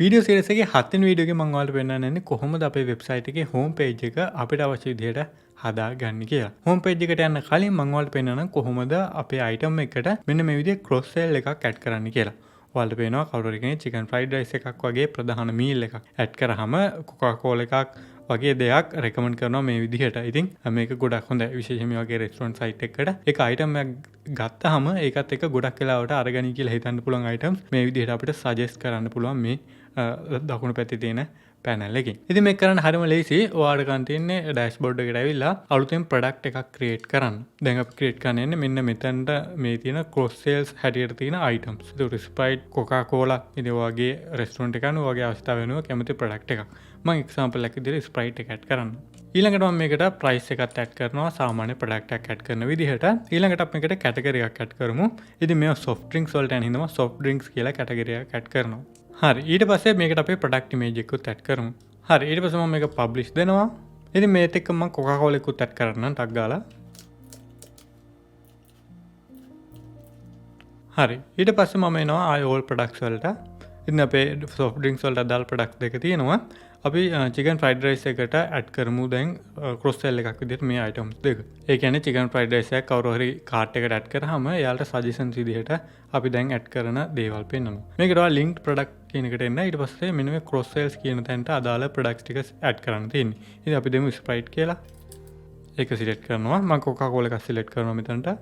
Video series එකේ 7 වෙනි video එකේ මම ඔයාලට පෙන්නන්නේ කොහොමද අපේ වෙබ්සයිට් එකේ හෝම් පේජ් එක අපිට අවශ්‍ය විදිහට හදාගන්නේ කියලා. හෝම් පේජ් එකට යන්න කලින් මම ඔයාලට පෙන්නනවා කොහොමද අපේ අයිටම් එකට මෙන්න මේ විදිහේ ක්‍රොස් සෙල් එකක් ඇඩ් කරන්න කියලා. ඔයාලට පේනවා කවුරු හරි කෙනෙක් චිකන් ෆ්‍රයිඩ් රයිස් එකක් වගේ ප්‍රධාන මීල් එකක් ඇඩ් කරාම කොකා කෝලා එකක් වගේ දෙයක් රෙකමන්ඩ් කරනවා මේ විදිහට. ඉතින් මේක ගොඩක් හොඳයි. විශේෂයෙන් මේ වගේ රෙස්ටොරන්ට් සයිට් එකකට ඒක අයිටම් එකක් ගත්තාම ඒකත් එක්ක ගොඩක් වෙලාවට අරගනි කියලා හිතන්න පුළුවන් අයිටම්ස් මේ විදිහට අපිට සජෙස්ට් කරන්න පුළුවන් මේ දකුණු පැත්තේ තියෙන පැනල් එකකින්. ඉතින් මේක කරන්න හරිම ලේසි. ඔයාලට ගන්න තියෙන්නේ ඩෑෂ්බෝඩ් එකට ඇවිල්ලා අලුතෙන් ප්‍රොඩක්ට් එකක් ක්‍රියේට් කරන්න. දැන් අපි ක්‍රියේට් කරන්නේ මෙන්න මෙතනට මේ තියෙන ක්‍රොස් සේල්ස් හැටියට තියෙන අයිටම්ස්. ඒක ස්ප්‍රයිට්, කොකා කෝලා, ඉතින් වගේ රෙස්ටොරන්ට් එකක වගේ අවස්ථාව වෙනවා කැමති ප්‍රොඩක්ට් එකක්. මම එක්සැම්පල් එකක් විදිහට ස්ප්‍රයිට් එක ඇඩ් කරන්න. ඊළඟට මම මේකට ප්‍රයිස් එකත් ඇඩ් කරනවා සාමාන්‍ය ප්‍රොඩක්ට් එකක් ඇඩ් කරන විදිහට. ඊළඟට අපි මේකට කැටගරි එකක් ඇඩ් කරමු. ඉතින් මේවා සොෆ්ට් ඩ්‍රින්ක්ස් වලට යන හින්දා සොෆ්ට් ඩ්‍රින්ක්ස් කියලා කැටගරි එකක් ඇඩ් කරනවා. හරි ඊට පස්සේ මේකට අපේ ප්‍රොඩක්ට් ඉමේජ් එකකුත් ඇඩ් කරමු. හරි ඊට පස්සේ මම මේක පබ්ලිෂ් දෙනවා. ඉතින් මේත් එක්ක මම කොකා කෝලා එකකුත් ඇඩ් කරන්නම් ටක් ගාලා. හරි ඊට පස්සේ මම එනවා ආයි ඕල් ප්‍රොඩක්ට්ස් වලට. ඉතින් අපේ සොෆ්ට් ඩ්‍රින්ක්ස් වලට අදාළ ප්‍රොඩක්ට් දෙක තියෙනවා. අපි චිකන් ෆ්‍රයිඩ් රයිස් එකට ඇඩ් කරමු දැන් ක්‍රොස් සෙල් එකක් විදිහට මේ අයිටම්ස් දෙක. ඒ කියන්නේ චිකන් ෆ්‍රයිඩ් රයිස් එක කවුරු හරි කාට් එකට ඇඩ් කරාම එයාලට සජෙෂන්ස් විදිහට අපි දැන් ඇඩ් කරන දේවල් පෙන්නනවා. මේකට ඔයා ලින්ක්ඩ් ප්‍රොඩක්ට් කියන එකට එන්න ඊට පස්සේ මෙන්න මේ ක්‍රොස් සෙල්ස් කියන තැනට අදාළ ප්‍රොඩක්ට්ස් ටික ඇඩ් කරන්න තියෙන්නේ. ඉතින් අපි දෙමු ස්ප්‍රයිට් කියලා. ඒක සිලෙක්ට් කරනවා. මම කොකා කෝලා එකක් සිලෙක්ට් කරනවා මෙතනට.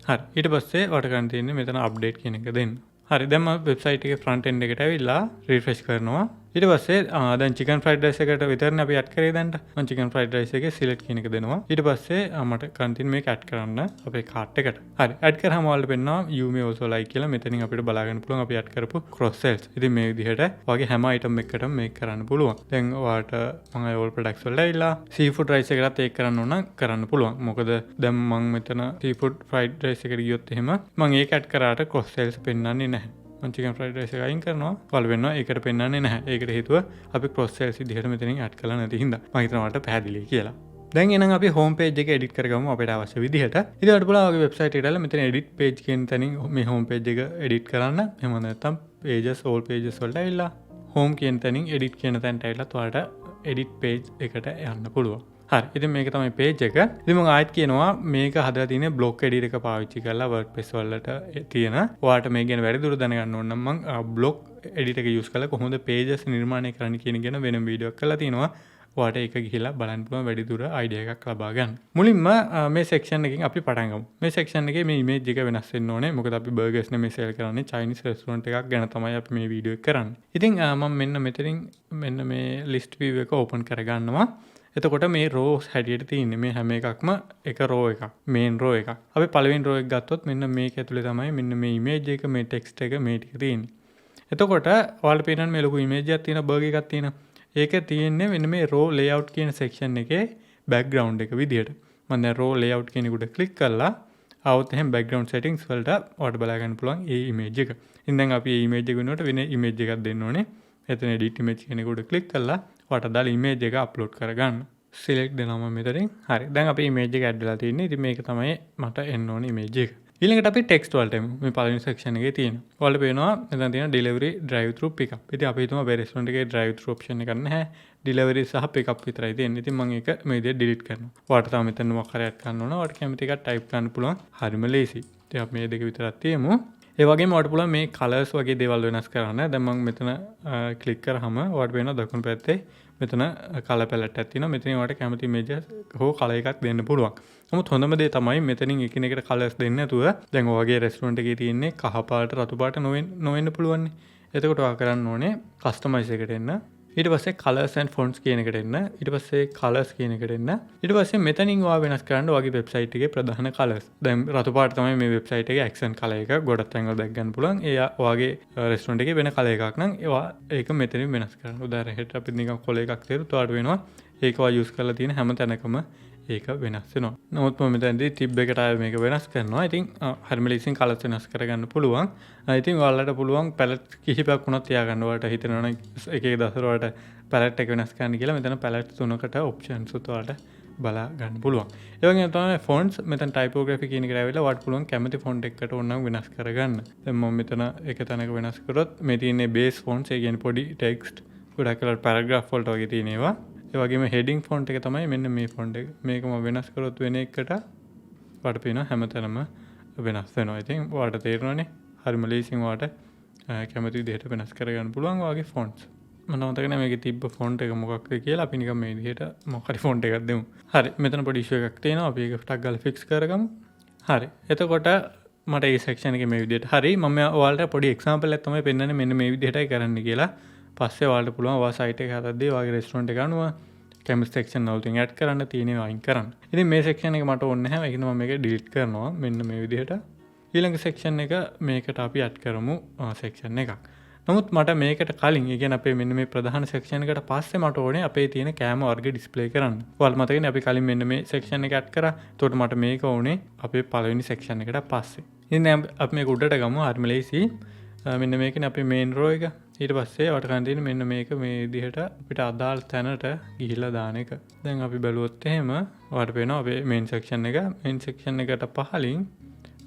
හරි ඊට පස්සේ ඔයාලට ගන්න තියෙන්නේ මෙතන අප්ඩේට් කියන එක දෙන්න. හරි දැන් මම වෙබ්සයිට් එකේ ෆ්‍රන්ට් එන්ඩ් එකට ඇවිල්ලා රිෆ්‍රෙෂ් කරනවා. ඊට පස්සේ දැන් චිකන් ෆ්‍රයිඩ් රයිස් එකට විතරනේ අපි ඇඩ් කරේ දැන්ට. මම චිකන් ෆ්‍රයිඩ් රයිස් එකේ සිලෙක්ට් කියන එක දෙනවා. ඊට පස්සේ මට කන්ටින් මේක ඇඩ් කරන්න අපේ කාට් එකට. හරි ඇඩ් කරාම ඔයාලට පෙන්නනවා you may also like කියලා. මෙතනින් අපිට බලා ගන්න පුළුවන් අපි ඇඩ් කරපු ක්‍රොස් සෙල්ස්. ඉතින් මේ විදිහට වගේ හැම අයිටම් එකකටම මේක කරන්න පුළුවන්. දැන් ඔයාලට මම all products වලට ඇවිල්ලා සීෆුඩ් රයිස් එකකටත් ඒක කරන්න ඕන නම් කරන්න පුළුවන්. මොකද දැන් මම මෙතන සීෆුඩ් ෆ්‍රයිඩ් රයිස් එකට ගියොත් එහෙම මම ඒක ඇඩ් කරාට ක්‍රොස් සෙල්ස් පෙන්වන්නේ නැහැ. මම චිකන් ෆ්‍රයිඩ් රයිස් එක අයින් කරනවා. වල වෙනවා ඒකට පෙන්වන්නේ නැහැ. ඒකට හේතුව අපි ක්‍රොස් සෙල්ස් විදිහට මෙතනින් ඇඩ් කරලා නැති හින්දා. මම හිතනවා මට පැහැදිලි කියලා. දැන් එහෙනම් අපි හෝම් පේජ් එක එඩිට් කරගමු අපිට අවශ්‍ය විදිහට. ඉතින් ඔයාලට පුළුවන් ඔයගේ වෙබ්සයිට් එකට ඇවිල්ලා මෙතන එඩිට් පේජ් කියන තැනින් මේ හෝම් පේජ් එක එඩිට් කරන්න. එහෙම නැත්නම් pages all pages වලට ඇවිල්ලා හෝම් කියන තැනින් එඩිට් කියන තැනට ඇවිල්ලා ඔයාලට එඩිට් පේජ් එකට යන්න පුළුවන්. හරි ඉතින් මේක තමයි පේජ් එක. ඉතින් මම ආයෙත් කියනවා මේක හදලා තියෙන්නේ බ්ලොග් එඩිටර් එක පාවිච්චි කරලා WordPress වලට තියෙන. ඔයාලට මේ ගැන වැඩිදුර දැනගන්න ඕන නම් මම බ්ලොග් එඩිටර් එක යූස් කරලා කොහොමද pages නිර්මාණය කරන්න කියන වෙනම වීඩියෝ එකක් කරලා තියෙනවා. ඔයාලට ඒක ගිහිල්ලා බලන්න පුළුවන් වැඩිදුර අයිඩියා එකක් ලබා ගන්න. මුලින්ම මේ සෙක්ෂන් එකකින් අපි පටන් ගමු. මේ සෙක්ෂන් එකේ මේ ඉමේජ් එක වෙනස් වෙන්න ඕනේ. මොකද අපි බර්ගර්ස් නෙමෙයි සෙල් කරන්නේ චයිනීස් රෙස්ටොරන්ට් එකක් ගැන තමයි අපි මේ වීඩියෝ එක කරන්නේ. ඉතින් මම මෙන්න මෙතනින් මෙන්න මේ ලිස්ට් view එක ඕපන් කරගන්නවා. එතකොට මේ රෝස් හැටියට තියෙන්නේ මේ හැම එකක්ම එක රෝ එකක් මේන් රෝ එකක්. අපි පළවෙනි රෝ එක ගත්තොත් මෙන්න මේක ඇතුලේ තමයි මෙන්න මේ ඉමේජ් එක මේ ටෙක්ස්ට් එක මේ ටික තියෙන්නේ. එතකොට ඔයාලට පේනන්නේ මේ ලොකු ඉමේජ් එකක් තියෙන බර්ගර් එකක් තියෙන. ඒක තියෙන්නේ මෙන්න මේ රෝ ලේඅවුට් කියන සෙක්ෂන් එකේ බෑග්ග්‍රවුන්ඩ් එක විදියට. මම දැන් රෝ ලේඅවුට් කියන එකට ක්ලික් කරලා આવුත් එහෙනම් බෑග්ග්‍රවුන්ඩ් සෙටින්ග්ස් වලට ඔයාලට බලා ගන්න පුළුවන් මේ ඉමේජ් එක. ඉතින් දැන් අපි මේ ඉමේජ් එක වෙනුවට වෙන ඉමේජ් එකක් දෙන්න ඕනේ. එතන edit image කියන එකට ක්ලික් කරලා ඔයාලට දාලා image එක අප්ලෝඩ් කරගන්න. select දෙනවා මම මෙතනින්. හරි. දැන් අපි image එක add වෙලා තියෙන්නේ. ඉතින් මේක තමයි මට එන්න ඕනේ image එක. ඊළඟට අපි text වලට එමු. මේ පළවෙනි section එකේ තියෙනවා. ඔයාලට පේනවා මෙතන තියෙන delivery drive through pickup. ඉතින් අපි හිතමු අපේ restaurant එකේ drive through option එකක් නැහැ. delivery සහ pickup විතරයි තියෙන්නේ. ඉතින් මම ඒක මේ විදිහට delete කරනවා. ඔයාලට තව මෙතන මොකක් හරි add කරන්න ඕන. ඔයාලට කැමති එකක් type කරන්න පුළුවන්. හරිම ලේසි. ඉතින් අපි මේ දෙක විතරක් තියමු. ඒ වගේම ඔයාලට පුළුවන් මේ කලර්ස් වගේ දේවල් වෙනස් කරන්න. දැන් මම මෙතන ක්ලික් කරාම ඔයාලට වෙනවා දකුණු පැත්තේ මෙතන කලර් පැලට් එකක් තියෙනවා. මෙතනින් ඔයාලට කැමති ඉමේජස් හෝ කලර් එකක් දෙන්න පුළුවන්. නමුත් හොඳම දේ තමයි මෙතනින් එකිනෙකට කලර්ස් දෙන්නේ නැතුව දැන් ඔයගේ රෙස්ටොරන්ට් එකේ තියෙන්නේ කහ පාට රතු පාට නොවෙන්න පුළුවන්. එතකොට ඔයා කරන්න ඕනේ කස්ටමයිස් එකට එන්න. ඊට පස්සේ colors and fonts කියන එකට එන්න. ඊට පස්සේ colors කියන එකට එන්න. ඊට පස්සේ මෙතනින් ඔයා වෙනස් කරන්න ඔයාගේ වෙබ්සයිට් එකේ ප්‍රධාන colors. දැන් රතු පාට තමයි මේ වෙබ්සයිට් එකේ accent color එක. ගොඩක් තැන්වල දැක් ගන්න පුළුවන්. ඒ ඔයාගේ රෙස්ටොරන්ට් එකේ වෙන color එකක් නම් ඒවා ඒක මෙතනින් වෙනස් කරන්න. උදාහරණයක් අපි නිකන් කොළ එකක් තියුත් ඔයාලට වෙනවා. ඒක ඔයා යූස් කරලා තියෙන හැම තැනකම ඒක වෙනස් වෙනවා. නමුත් මම මෙතනදී ටිප් එකට ආයෙ මේක වෙනස් කරනවා. ඉතින් හරිම ලේසියෙන් කලර්ස් වෙනස් කරගන්න පුළුවන්. ඉතින් ඔයාලට පුළුවන් පැලට් කිහිපයක් වුණත් තියාගන්න. ඔයාලට හිතෙනවා නම් එක එක දවසට ඔයාලට පැලට් එක වෙනස් කරන්න කියලා මෙතන පැලට් තුනකට ඔප්ෂන්ස් උත් ඔයාලට බලා ගන්න පුළුවන්. ඒ වගේම තමයි ෆොන්ට්ස් මෙතන ටයිපෝග්‍රැෆි කියන එකට ඇවිල්ලා වාට පුළුවන් කැමති ෆොන්ට් එකකට ඕන නම් වෙනස් කරගන්න. දැන් මම මෙතන එක තැනක වෙනස් කරොත් මේ තියෙන්නේ බේස් ෆොන්ට්ස්, ඒ කියන්නේ පොඩි ටෙක්ස්ට් ගොඩක් වෙලාවට පැරග්‍රාෆ් වලට වගේ තියෙන ඒවා. ඒ වගේම හෙඩින් ෆොන්ට් එක තමයි මෙන්න මේ ෆොන්ට් එක. මේක මම වෙනස් කරොත් වෙන එකකට වාට පේනවා හැමතැනම වෙනස් වෙනවා. ඉතින් වාට තේරෙනවනේ. හරිම ලේසියෙන් වාට කැමති විදිහට වෙනස් කරගන්න පුළුවන් වගේ ෆොන්ට්ස්. මම මතක නැහැ මේකේ තිබ්බ ෆොන්ට් එක මොකක්ද කියලා. අපි නිකන් මේ විදිහට මොකක් හරි ෆොන්ට් එකක් දෙමු. හරි. මෙතන පොඩි ඉෂුව එකක් තියෙනවා. අපි ඒක ටක් ගාලා ෆික්ස් කරගමු. හරි. එතකොට මට මේ සෙක්ෂන් එකේ මේ විදිහට හරි මම ඔයාලට පොඩි එක්සැම්පල් එකක් තමයි පෙන්නන්නේ මෙන්න මේ විදිහටයි කරන්න කියලා. පස්සේ ඔයාලට පුළුවන් ඔයා සයිට් එක හදද්දී ඔයාගේ රෙස්ටොරන්ට් එක අනුව කැමති සෙක්ෂන් වලට ඇඩ් කරන්න තියෙනවා අයින් කරන්න. ඉතින් මේ සෙක්ෂන් එක මට ඕනේ නැහැ. ඒක මම මේක ඩිලීට් කරනවා මෙන්න මේ විදිහට. ඊළඟ සෙක්ෂන් එක මේකට අපි ඇඩ් කරමු සෙක්ෂන් එකක්. නමුත් මට මේකට කලින් ඒ කියන්නේ අපේ මෙන්න මේ ප්‍රධාන සෙක්ෂන් එකට පස්සේ මට ඕනේ අපේ තියෙන කෑම වර්ග ඩිස්ප්ලේ කරන්න. ඔයාලට මතකනේ අපි කලින් මෙන්න මේ සෙක්ෂන් එක ඇඩ් කරා. එතකොට මට මේක ඕනේ අපේ පළවෙනි සෙක්ෂන් එකට පස්සේ. ඉතින් දැන් අපි මේක උඩට ගමු. හරිම ලේසි. මෙන්න මේකනේ අපේ මේන් රෝ එක. ඊට පස්සේ වට ගන්න තියෙන මෙන්න මේක මේ විදිහට අපිට අදාළ තැනට ගිහිල්ලා දාන එක. දැන් අපි බැලුවොත් එහෙම ඔයාලට පේනවා අපේ මේන් සෙක්ෂන් එක. මේන් සෙක්ෂන් එකට පහලින්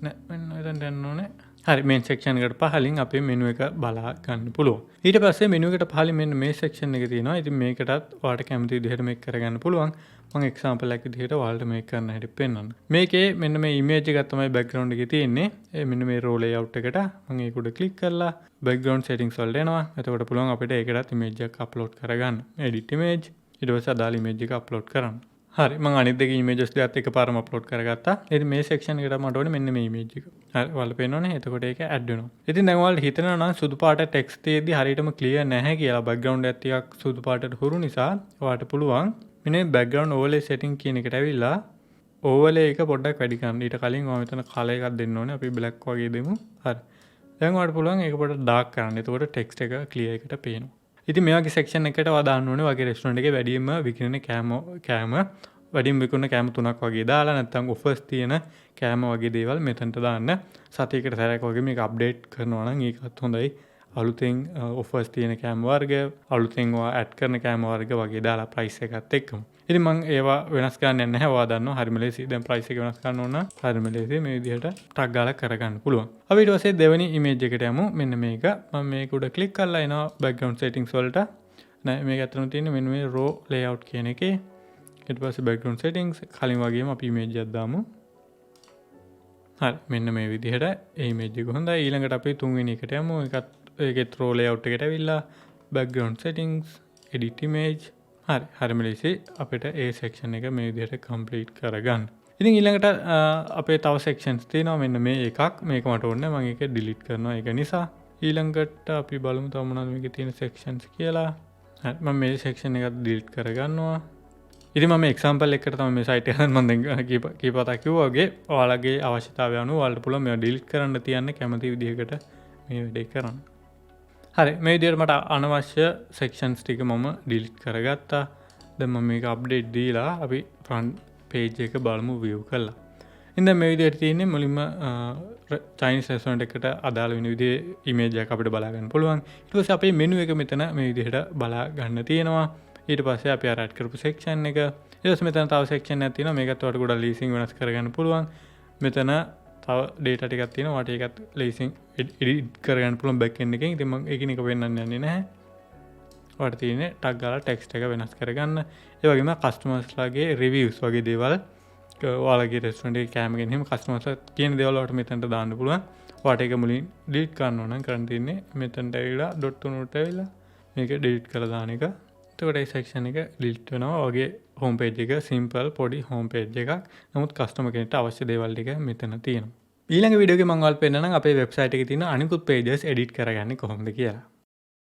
නෑ මෙන්න එතනට යන්න ඕනේ. හරි මේන් සෙක්ෂන් එකට පහලින් අපේ මෙනු එක බලා ගන්න පුළුවන්. ඊට පස්සේ මෙනු එකට පහලින් මෙන්න මේ සෙක්ෂන් එක තියෙනවා. ඉතින් මේකටත් ඔයාලට කැමති විදිහට මේක කරගන්න පුළුවන්. මම එක්සැම්පල් එකක් විදිහට ඔයාලට මේක කරන්න හැටි පෙන්නන්න. මේකේ මෙන්න මේ ඉමේජ් එකක් තමයි බෑග්ග්‍රවුන්ඩ් එකේ තියෙන්නේ. මෙන්න මේ රෝ ලේඅවුට් එකට මම ඒක උඩ ක්ලික් කරලා බෑග්ග්‍රවුන්ඩ් සෙටින්ග්ස් වලට එනවා. එතකොට පුළුවන් අපිට ඒකටත් ඉමේජ් එකක් අප්ලෝඩ් කරගන්න. එඩිට් ඉමේජ් ඊට පස්සේ අදාළ ඉමේජ් එක අප්ලෝඩ් කරන්න. හරි මම අනිත් දෙක ඉමේජස් දෙකත් එකපාරම අප්ලෝඩ් කරගත්තා. ඉතින් මේ සෙක්ෂන් එකට මට ඕනේ මෙන්න මේ ඉමේජ් එක. හරි ඔයාලට පේනවනේ. එතකොට ඒක ඇඩ් වෙනවා. ඉතින් දැන් ඔයාලට හිතෙනවා නම් සුදු පාට ටෙක්ස්ට් තියෙද්දි හරියටම ක්ලියර් නැහැ කියලා බෑග්ග්‍රවුන්ඩ් එක ටිකක් සුදු පාටට හුරු නිසා ඔයාලට පුළුවන් මෙන්න බෑග්ග්‍රවුන්ඩ් ඕවර්ලේ සෙටින් කියන එකට ඇවිල්ලා ඕවර්ලේ එක පොඩ්ඩක් වැඩි කරන්න. ඊට කලින් මම මෙතන කලර් එකක් දෙන්න ඕනේ. අපි බ්ලැක් වගේ දෙමු. හරි. දැන් ඔයාලට පුළුවන් ඒක පොඩ්ඩක් ඩාර්ක් කරන්න. එතකොට ටෙක්ස්ට් එක ක්ලියර් එකට පේනවා. ඉතින් මේ වගේ සෙක්ෂන් එකකට ඔයා දාන්න ඕනේ වගේ රෙස්ටොරන්ට් එකේ වැඩිම විකිනෙන කෑම වැඩිම විකුණන කෑම 3ක් වගේ දාලා නැත්නම් ඔෆර්ස් තියෙන කෑම වගේ දේවල් මෙතනට දාන්න. සතියකට සැරයක් වගේ මේක අප්ඩේට් කරනවා නම් ඒකත් හොඳයි. අලුතෙන් ඔෆර්ස් තියෙන කෑම වර්ග, අලුතෙන් ඔයා ඇඩ් කරන කෑම වර්ග වගේ දාලා ප්‍රයිස් එකත් එක්කම. ඉතින් මම ඒවා වෙනස් කරන්නේ නැහැ. ඔයා දන්නවා හරිම ලේසි. දැන් ප්‍රයිස් එක වෙනස් කරන්න ඕන නම් හරිම ලේසි මේ විදිහට ටක් ගාලා කරගන්න පුළුවන්. අපි ඊට පස්සේ දෙවෙනි ඉමේජ් එකට යමු. මෙන්න මේක. මම මේක උඩ ක්ලික් කරලා එනවා බෑග්ග්‍රවුන්ඩ් සෙටින්ග්ස් වලට. නෑ මේක ඇත්තටම තියෙන්නේ මෙන්න මේ රෝ ලේඅවුට් කියන එකේ. ඊට පස්සේ බෑග්ග්‍රවුන්ඩ් සෙටින්ග්ස් කලින් වගේම අපි ඉමේජ් එකක් දාමු. හරි මෙන්න මේ විදිහට ඒ ඉමේජ් එක හොඳයි. ඊළඟට අපි තුන්වෙනි එකට යමු. ඒකෙත් රෝ ලේඅවුට් එකට ඇවිල්ලා බෑග්ග්‍රවුන්ඩ් සෙටින්ග්ස් එඩිට් ඉමේජ්. හරි හරිම ලේසි අපිට ඒ සෙක්ෂන් එක මේ විදිහට කම්ප්ලීට් කරගන්න. ඉතින් ඊළඟට අපේ තව සෙක්ෂන්ස් තියෙනවා. මෙන්න මේ එකක් මේක මට ඕනේ මම ඒක ඩිලීට් කරනවා ඒක නිසා. ඊළඟට අපි බලමු තව මොනවද මේකේ තියෙන සෙක්ෂන්ස් කියලා. හරි මම මේ සෙක්ෂන් එකත් ඩිලීට් කරගන්නවා. ඉතින් මම එක්සැම්පල් එකකට තමයි මේ සයිට් එක හදන්න මම දැන් කීපවතාවක් කිව්වා වගේ ඔයාලගේ අවශ්‍යතාවය අනුව ඔයාලට පුළුවන් මේවා ඩිලීට් කරන්න තියන්න කැමති විදිහකට මේ වැඩේ කරන්න. හරි මේ විදිහට මට අනවශ්‍ය සෙක්ෂන්ස් ටික මම ඩිලීට් කරගත්තා. දැන් මම මේක අප්ඩේට් දීලා අපි ෆ්‍රන්ට් පේජ් එක බලමු view කරලා. ඉතින් මේ විදිහට තියෙන්නේ මුලින්ම චයිනීස් රෙස්ටොරන්ට් එකට අදාළ වෙන විදිහේ ඉමේජ් එකක් අපිට බලා ගන්න පුළුවන්. ඊට පස්සේ අපේ මෙනු එක මෙතන මේ විදිහට බලා ගන්න තියෙනවා. ඊට පස්සේ අපි අර ඇඩ් කරපු සෙක්ෂන් එක. ඊට පස්සේ මෙතන තව සෙක්ෂන් එකක් තියෙනවා. මේකත් ඔයාලට ගොඩක් ලීසින් වෙනස් කරගන්න පුළුවන්. මෙතන තව ඩේටා ටිකක් තියෙනවා. ඔයාලට ඒකත් ලීසින් එඩිට් කරගන්න පුළුවන් බෑක් එන්ඩ් එකෙන්. ඉතින් මම ඒකින් එක වෙන්නන්න යන්නේ නැහැ. ඔයාලට තියෙන්නේ ටග් ගාලා ටෙක්ස්ට් එක වෙනස් කරගන්න. ඒ වගේම කස්ටමර්ස්ලාගේ රිවිව්ස් වගේ දේවල් ඔයාලගේ රෙස්ටොරන්ට් එකේ කෑම ගැන එහෙම කස්ටමර්ස්ලා කියන දේවල් වලට මෙතනට දාන්න පුළුවන්. ඔයාලට ඒක මුලින් ඩිලීට් කරන්න ඕන නම් කරන්න තියෙන්නේ මෙතනට ඇවිල්ලා ඩොට් තුනට ඇවිල්ලා මේක ඩිලීට් කරලා දාන එක. එතකොට ඒ සෙක්ෂන් එක ඩිලීට් වෙනවා. ඔයගේ හෝම් පේජ් එක සිම්පල් පොඩි හෝම් පේජ් එකක්. නමුත් කස්ටමර් කෙනෙක්ට අවශ්‍ය දේවල් ටික මෙතන තියෙනවා. ඊළඟ වීඩියෝ එකේ මම ඔයාලට පෙන්නන්නම් අපේ වෙබ්සයිට් එකේ තියෙන අනිකුත් පේජස් එඩිට් කරගන්නේ කොහොමද කියලා.